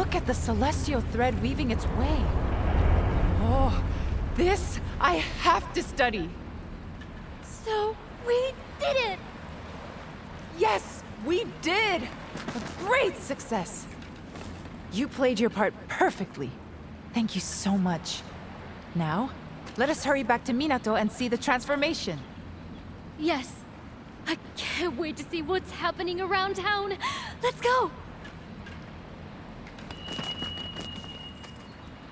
Look at the celestial thread weaving its way. Oh, this I have to study. So, we did it! Yes, we did! A great success! You played your part perfectly. Thank you so much. Now, let us hurry back to Minato and see the transformation. Yes. I can't wait to see what's happening around town. Let's go!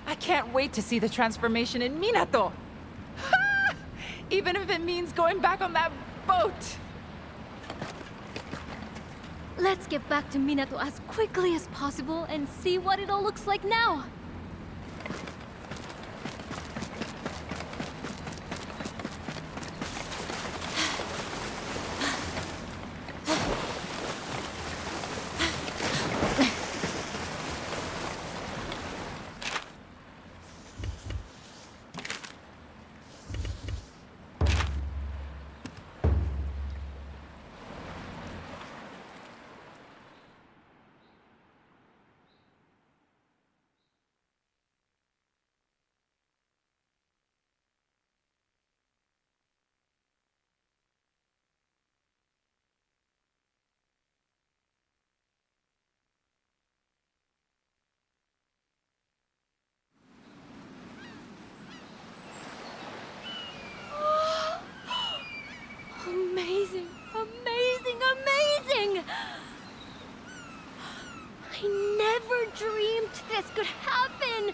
I can't wait to see the transformation in Minato! Ha! Even if it means going back on that boat! Let's get back to Minato as quickly as possible and see what it all looks like now. Amazing, amazing, amazing! I never dreamed this could happen!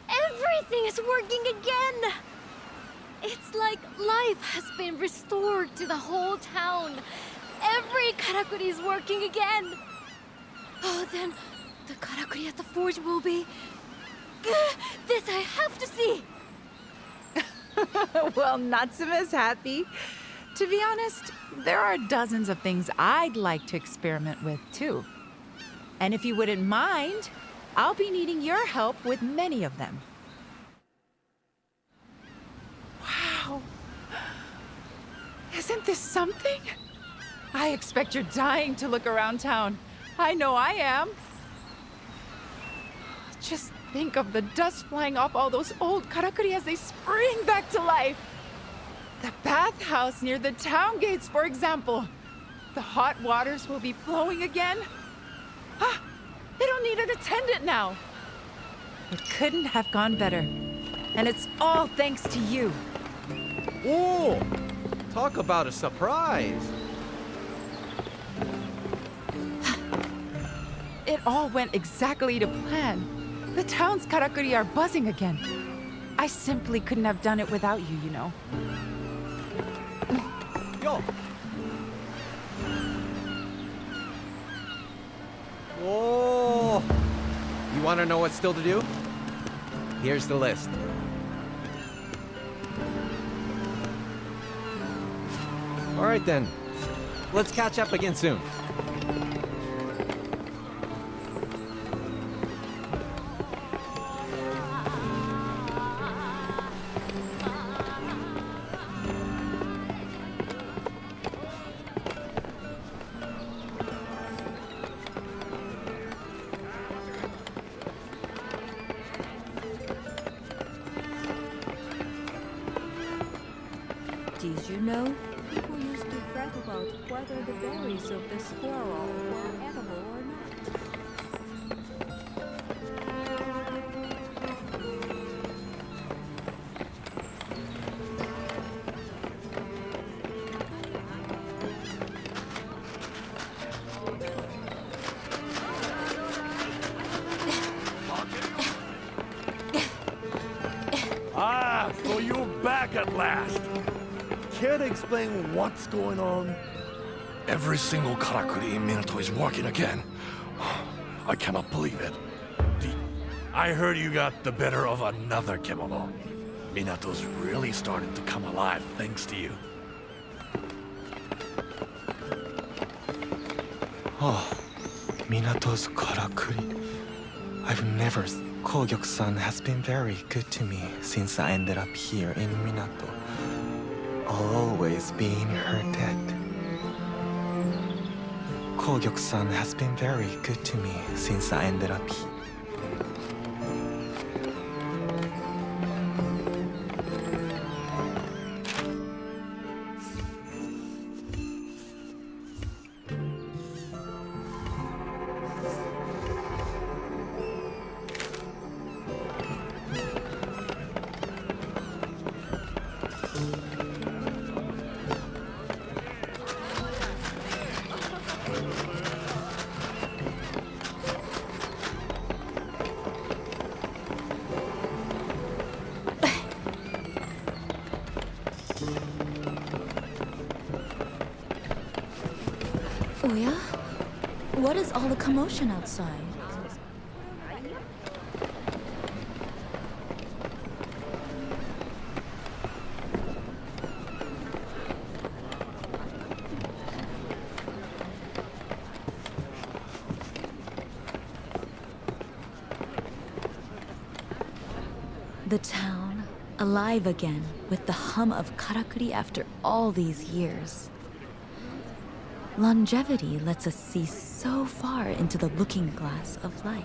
Everything is working again! It's like life has been restored to the whole town. Every Karakuri is working again. Oh, then the Karakuri at the forge will be... This I have to see! Well, Natsuma's happy. To be honest, there are dozens of things I'd like to experiment with, too. And if you wouldn't mind, I'll be needing your help with many of them. Wow. Isn't this something? I expect you're dying to look around town. I know I am. Just think of the dust flying off all those old Karakuri as they spring back to life. The bathhouse near the town gates, for example. The hot waters will be flowing again. Ah, they don't need an attendant now. It couldn't have gone better. And it's all thanks to you. Whoa! Talk about a surprise. It all went exactly to plan. The town's Karakuri are buzzing again. I simply couldn't have done it without you, you know. Yo! Whoa! You want to know what's still to do? Here's the list. All right then. Let's catch up again soon. Did you know? People used to fret about whether the berries of the squirrel were edible or not. Ah, so you're back at last. Care to explain what's going on? Every single Karakuri in Minato is working again. I cannot believe it. I heard you got the better of another Kemono. Minato's really starting to come alive thanks to you. Oh, Minato's Karakuri. I've never... Kogyok-san has been very good to me since I ended up here in Minato. I'll always be in her debt. Kogyok-san has been very good to me since I ended up here. Oh yeah? What is all the commotion outside? The town, alive again, with the hum of Karakuri after all these years. Longevity lets us see so far into the looking glass of life.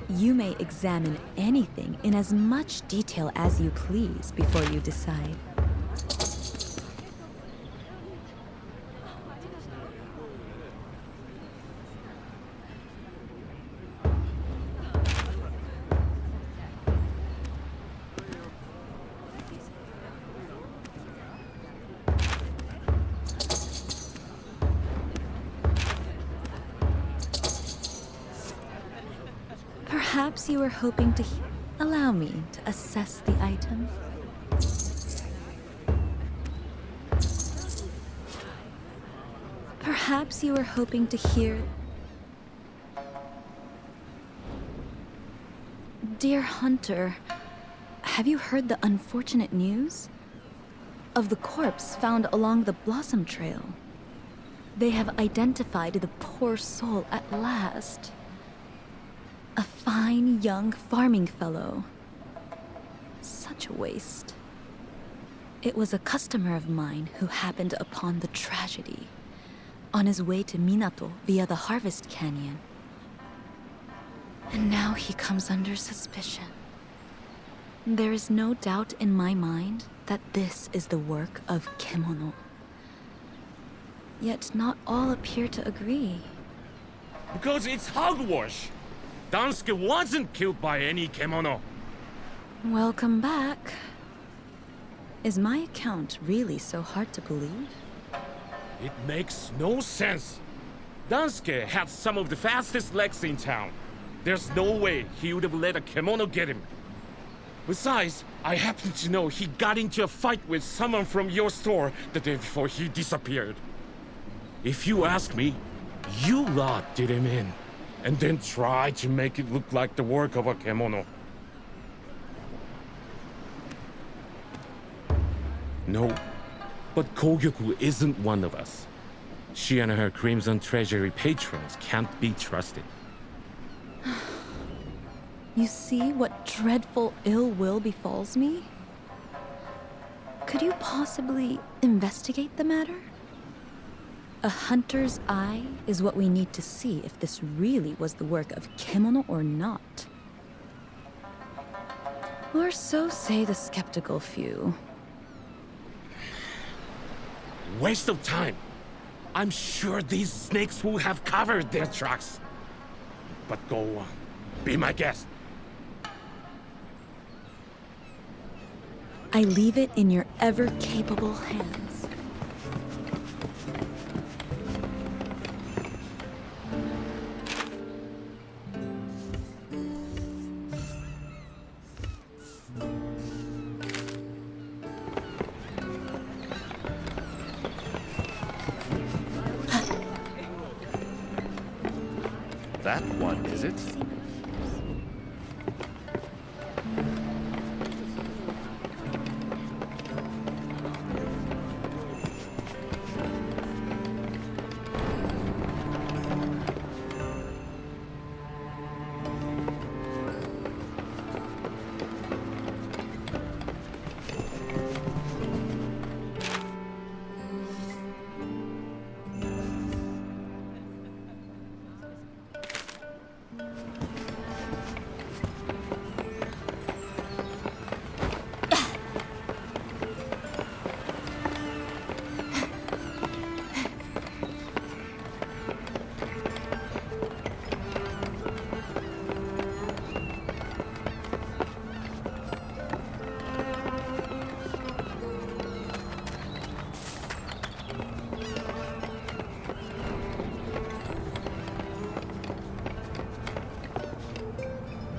You may examine anything in as much detail as you please before you decide. Perhaps you were hoping to allow me to assess the item. Perhaps you were hoping to hear... Dear Hunter, have you heard the unfortunate news? Of the corpse found along the Blossom Trail. They have identified the poor soul at last. A fine young farming fellow. Such a waste. It was a customer of mine who happened upon the tragedy on his way to Minato via the Harvest Canyon. And now he comes under suspicion. There is no doubt in my mind that this is the work of Kemono. Yet not all appear to agree. Because it's hogwash. Dansuke wasn't killed by any Kemono. Welcome back. Is my account really so hard to believe? It makes no sense. Dansuke had some of the fastest legs in town. There's no way he would have let a Kemono get him. Besides, I happen to know he got into a fight with someone from your store the day before he disappeared. If you ask me, you lot did him in, and then tried to make it look like the work of a Kemono. No, but Kogyoku isn't one of us. She and her Crimson Treasury patrons can't be trusted. You see what dreadful ill will befalls me? Could you possibly investigate the matter? A hunter's eye is what we need to see if this really was the work of Kemono or not. Or so say the skeptical few. Waste of time. I'm sure these snakes will have covered their tracks. But go on. Be my guest. I leave it in your ever-capable hands. That one, is it?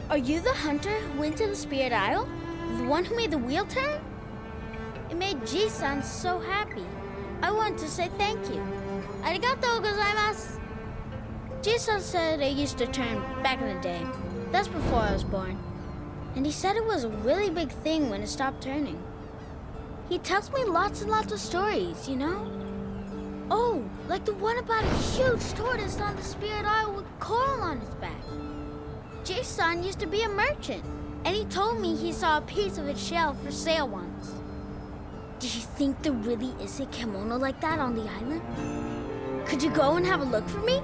Are you the hunter who went to the Spirit Isle? The one who made the wheel turn? It made G sound so happy. I want to say thank you. Arigatou gozaimasu. Jason said it used to turn back in the day. That's before I was born. And he said it was a really big thing when it stopped turning. He tells me lots and lots of stories, you know? Oh, like the one about a huge tortoise on the Spirit Isle with coral on his back. Jason used to be a merchant, and he told me he saw a piece of its shell for sale once. Do you think there really is a Kemono like that on the island? Could you go and have a look for me?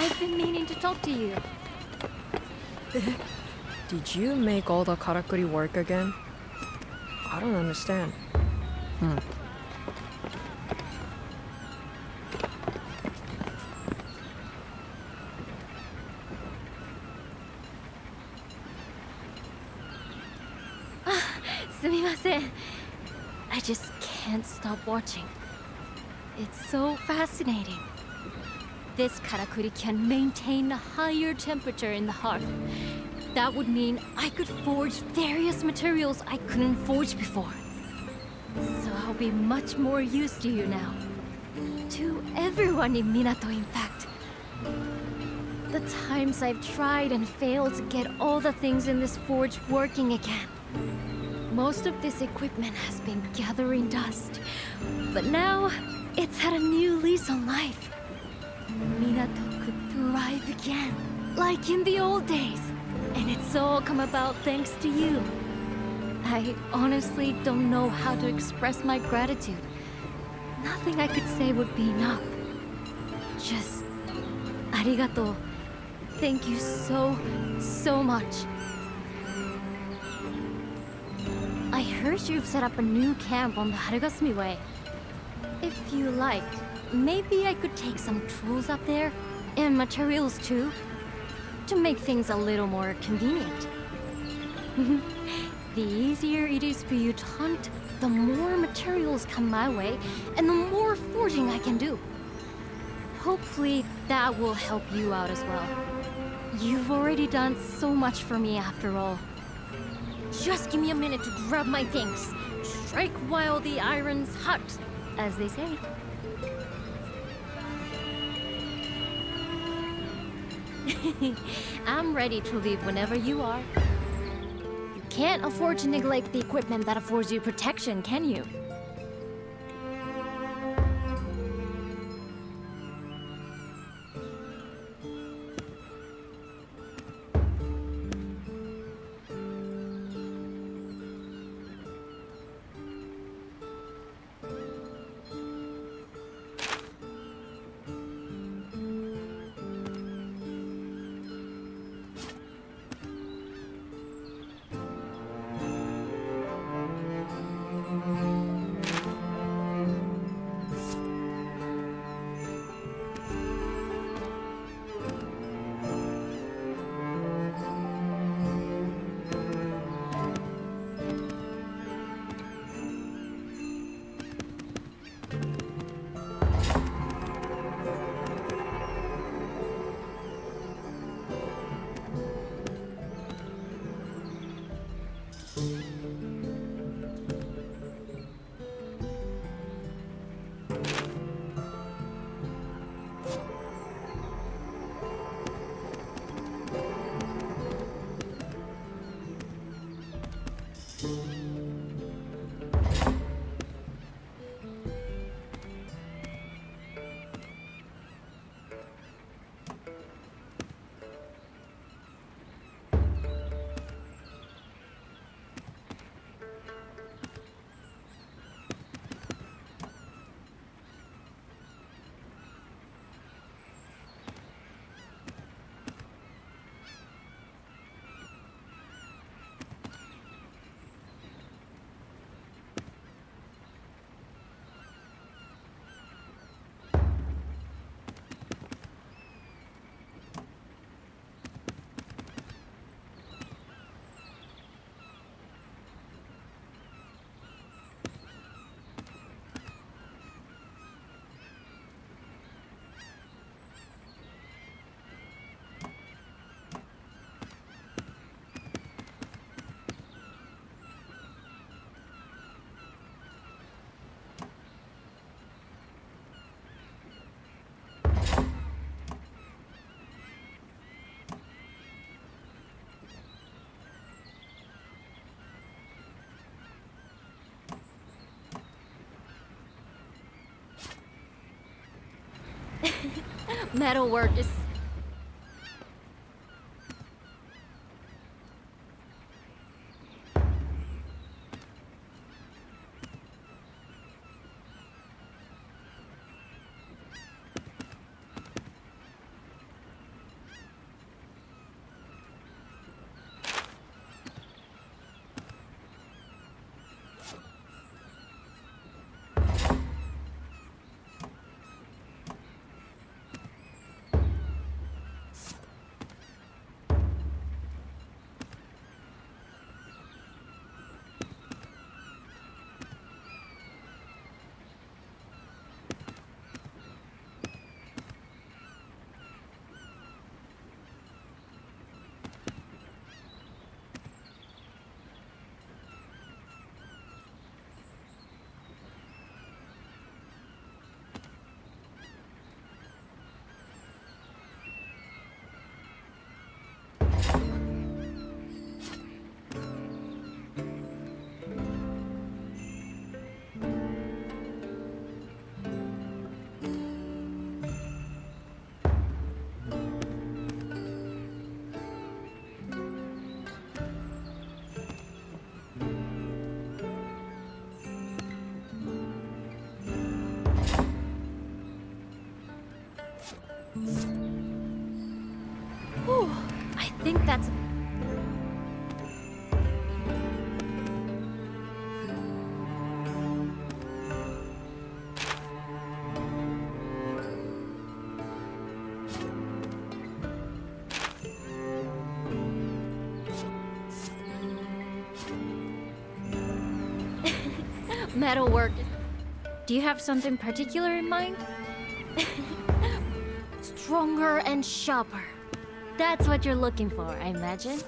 I've been meaning to talk to you. Did you make all the Karakuri work again? I don't understand. Sumimasen. I just can't stop watching. It's so fascinating. This Karakuri can maintain a higher temperature in the hearth. That would mean I could forge various materials I couldn't forge before. So I'll be much more used to you now. To everyone in Minato, in fact. The times I've tried and failed to get all the things in this forge working again. Most of this equipment has been gathering dust, but now it's had a new lease on life. Minato could thrive again, like in the old days. And it's all come about thanks to you. I honestly don't know how to express my gratitude. Nothing I could say would be enough. Just arigato. Thank you so, so much. I heard you've set up a new camp on the Harugasumi Way. If you liked, maybe I could take some tools up there, and materials too, to make things a little more convenient. The easier it is for you to hunt, the more materials come my way, and the more forging I can do. Hopefully that will help you out as well. You've already done so much for me after all. Just give me a minute to grab my things. Strike while the iron's hot, as they say. I'm ready to leave whenever you are. You can't afford to neglect the equipment that affords you protection, can you? Metalwork is... Whew, I think that's... Metalwork. Do you have something particular in mind? Stronger and sharper. That's what you're looking for, I imagine.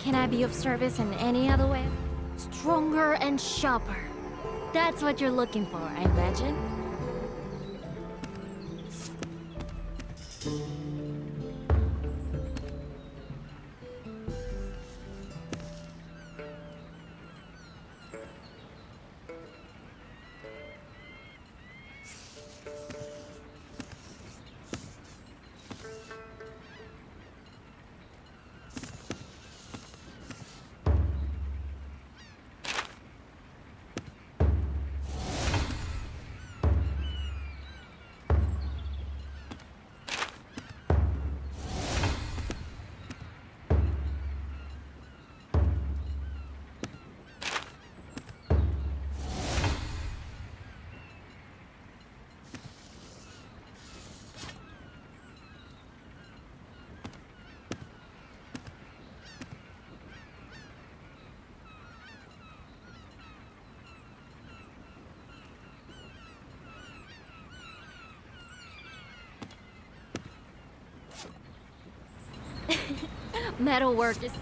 Can I be of service in any other way? Stronger and sharper. That's what you're looking for, I imagine. Metalwork is...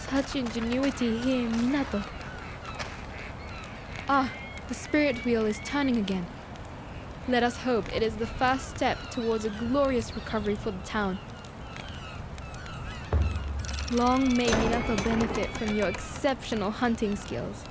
Such ingenuity here in Minato. Ah, the spirit wheel is turning again. Let us hope it is the first step towards a glorious recovery for the town. Long may Minato benefit from your exceptional hunting skills.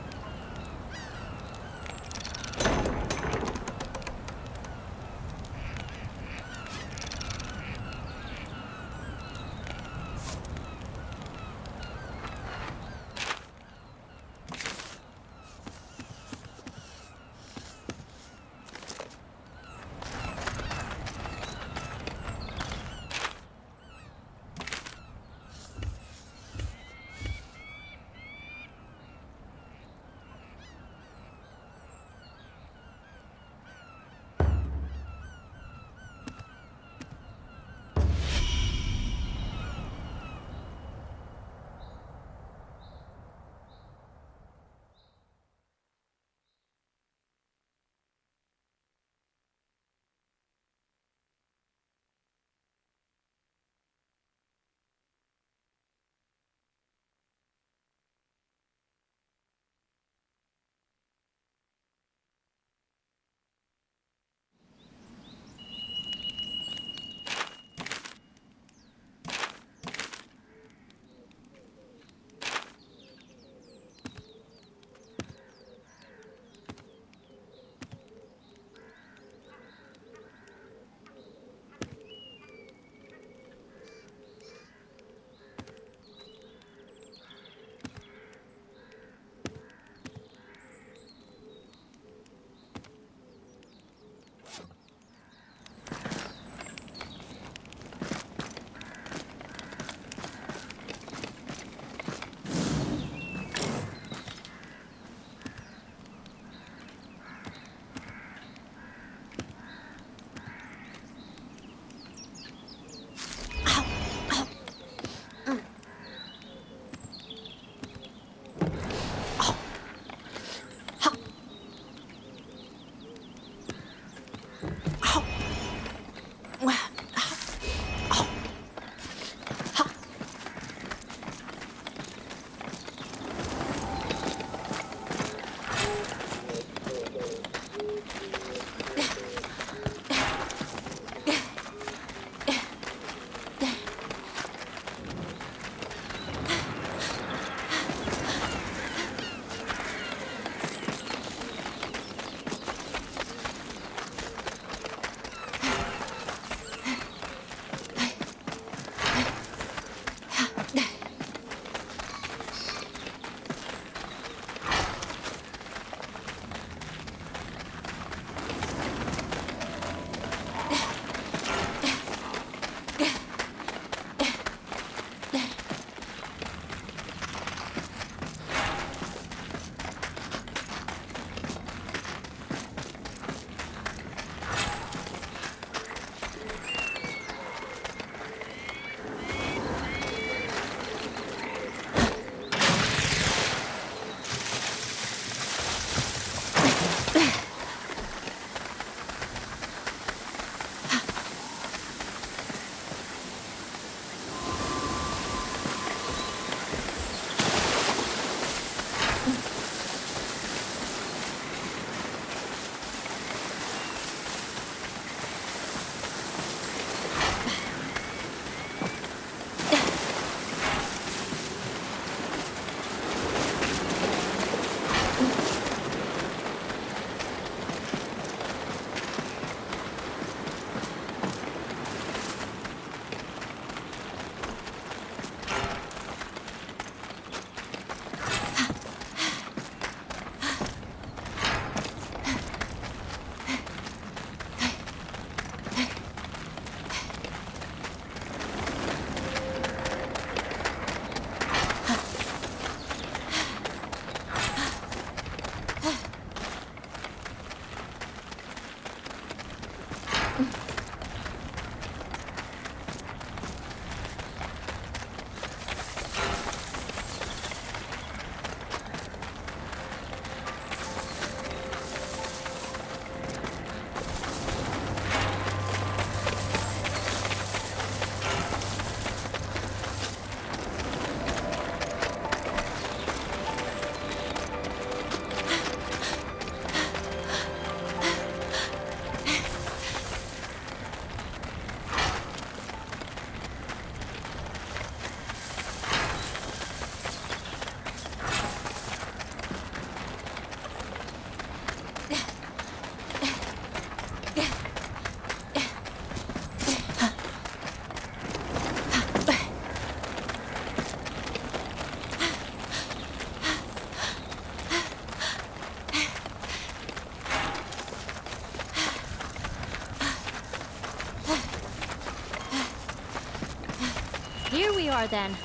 Here we are then.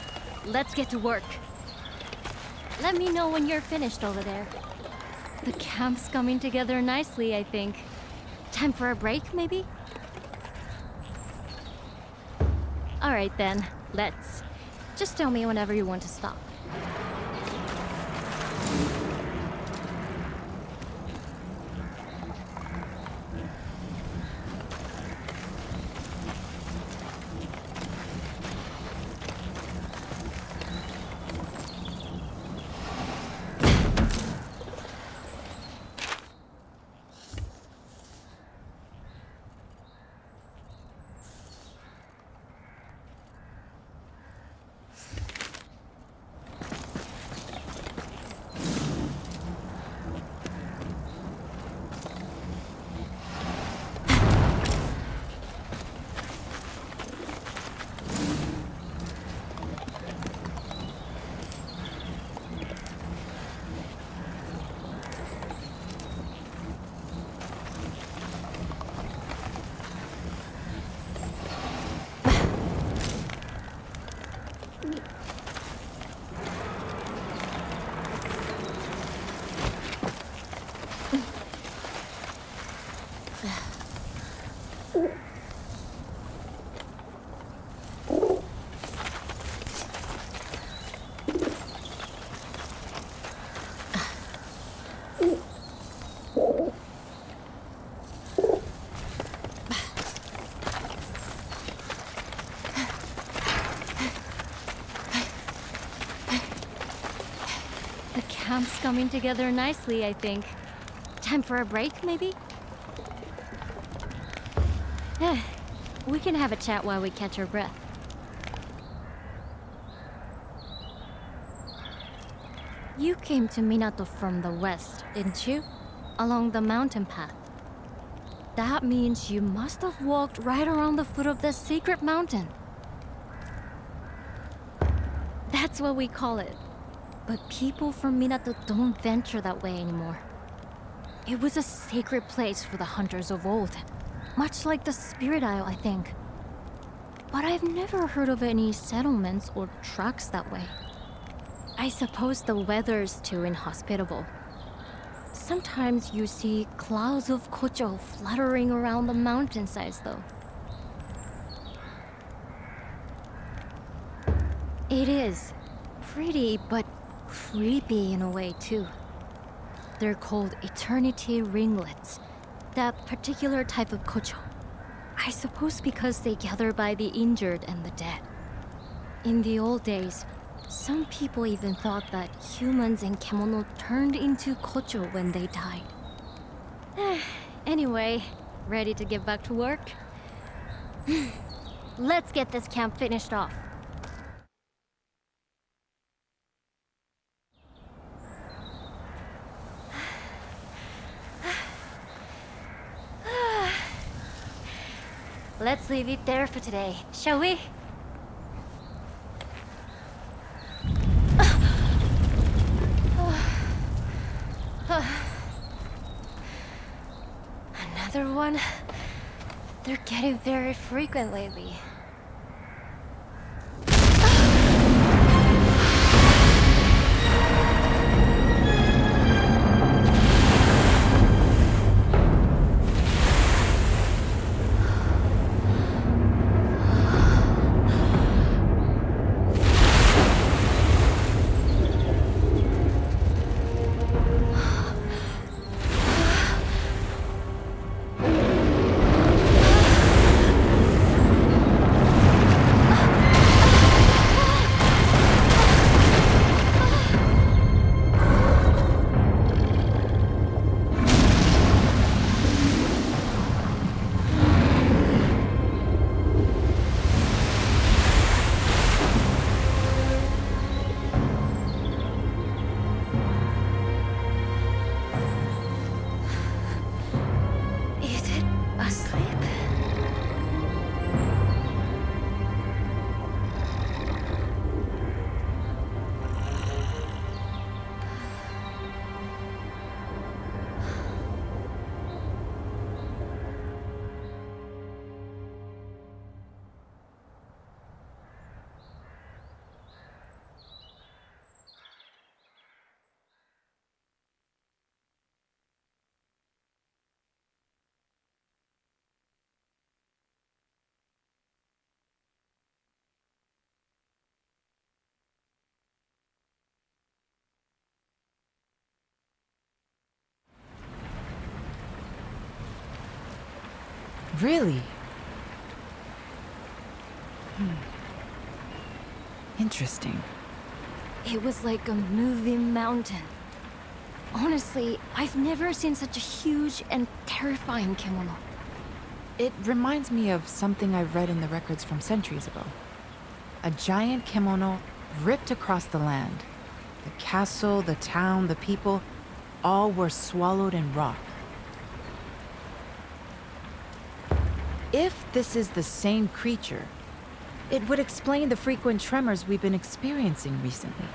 Let's get to work. Let me know when you're finished over there. The camp's coming together nicely, I think. Time for a break, maybe? Alright then, let's. Just tell me whenever you want to stop. Camp's coming together nicely, I think. Time for a break, maybe? We can have a chat while we catch our breath. You came to Minato from the west, didn't you? Along the mountain path. That means you must have walked right around the foot of this secret mountain. That's what we call it. But people from Minato don't venture that way anymore. It was a sacred place for the hunters of old. Much like the Spirit Isle, I think. But I've never heard of any settlements or tracks that way. I suppose the weather's too inhospitable. Sometimes you see clouds of kocho fluttering around the mountainsides, though. It is pretty, but creepy in a way, too. They're called eternity ringlets, that particular type of kocho. I suppose because they gather by the injured and the dead. In the old days, some people even thought that humans in Kemono turned into kocho when they died. Anyway, ready to get back to work? Let's get this camp finished off. Let's leave it there for today, shall we? Another one? They're getting very frequent lately. Really? Interesting. It was like a moving mountain. Honestly, I've never seen such a huge and terrifying kemono. It reminds me of something I read in the records from centuries ago. A giant kemono ripped across the land. The castle, the town, the people, all were swallowed in rock. If this is the same creature, it would explain the frequent tremors we've been experiencing recently.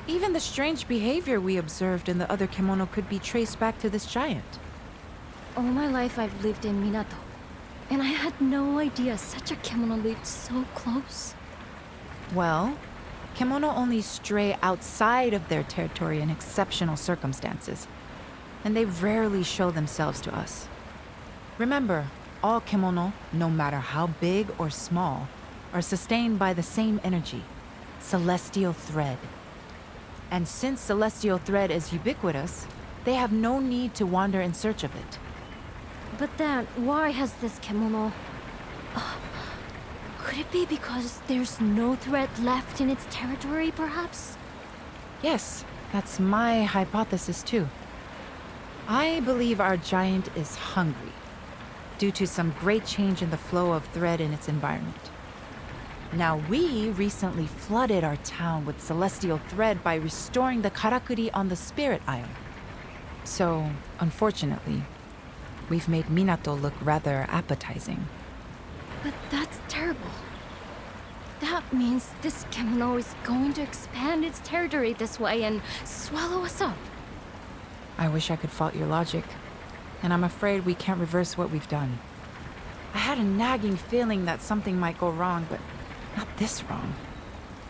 Even the strange behavior we observed in the other kemono could be traced back to this giant. All my life I've lived in Minato, and I had no idea such a kemono lived so close. Well, kemono only stray outside of their territory in exceptional circumstances, and they rarely show themselves to us. Remember, all kemono, no matter how big or small, are sustained by the same energy, celestial thread. And since celestial thread is ubiquitous, they have no need to wander in search of it. But then, why has this kemono... could it be because there's no thread left in its territory, perhaps? Yes, that's my hypothesis too. I believe our giant is hungry, due to some great change in the flow of thread in its environment. Now, we recently flooded our town with celestial thread by restoring the Karakuri on the Spirit Isle. So, unfortunately, we've made Minato look rather appetizing. But that's terrible. That means this kemono is going to expand its territory this way and swallow us up. I wish I could fault your logic, and I'm afraid we can't reverse what we've done. I had a nagging feeling that something might go wrong, but not this wrong.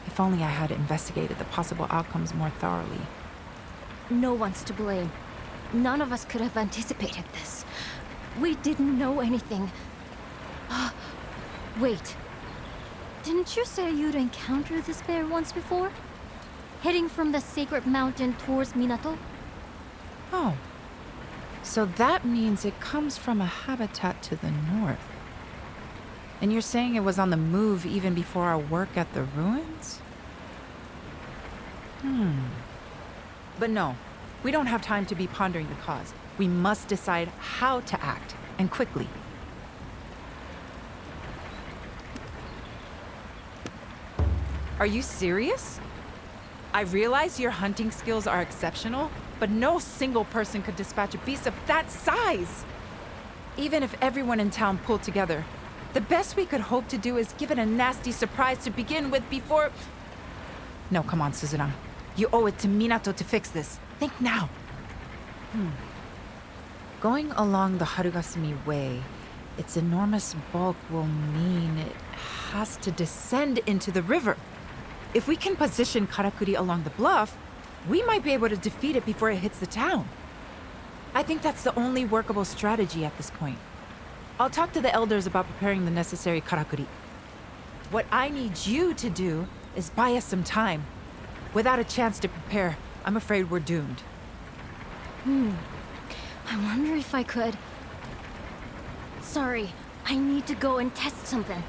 If only I had investigated the possible outcomes more thoroughly. No one's to blame. None of us could have anticipated this. We didn't know anything. Wait. Didn't you say you'd encountered this bear once before? Heading from the sacred mountain towards Minato? Oh. So that means it comes from a habitat to the north. And you're saying it was on the move even before our work at the ruins? But no, we don't have time to be pondering the cause. We must decide how to act, and quickly. Are you serious? I realize your hunting skills are exceptional, but no single person could dispatch a beast of that size. Even if everyone in town pulled together, the best we could hope to do is give it a nasty surprise to begin with before... No, come on, Suzuna. You owe it to Minato to fix this. Think now. Going along the Harugasumi Way, its enormous bulk will mean it has to descend into the river. If we can position Karakuri along the bluff, we might be able to defeat it before it hits the town. I think that's the only workable strategy at this point. I'll talk to the elders about preparing the necessary Karakuri. What I need you to do is buy us some time. Without a chance to prepare, I'm afraid we're doomed. I wonder if I could... Sorry, I need to go and test something.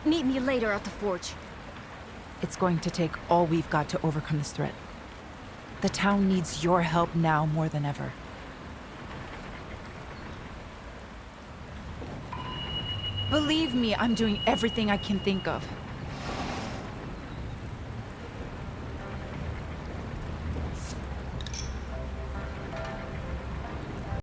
Meet me later at the forge. It's going to take all we've got to overcome this threat. The town needs your help now more than ever. Believe me, I'm doing everything I can think of.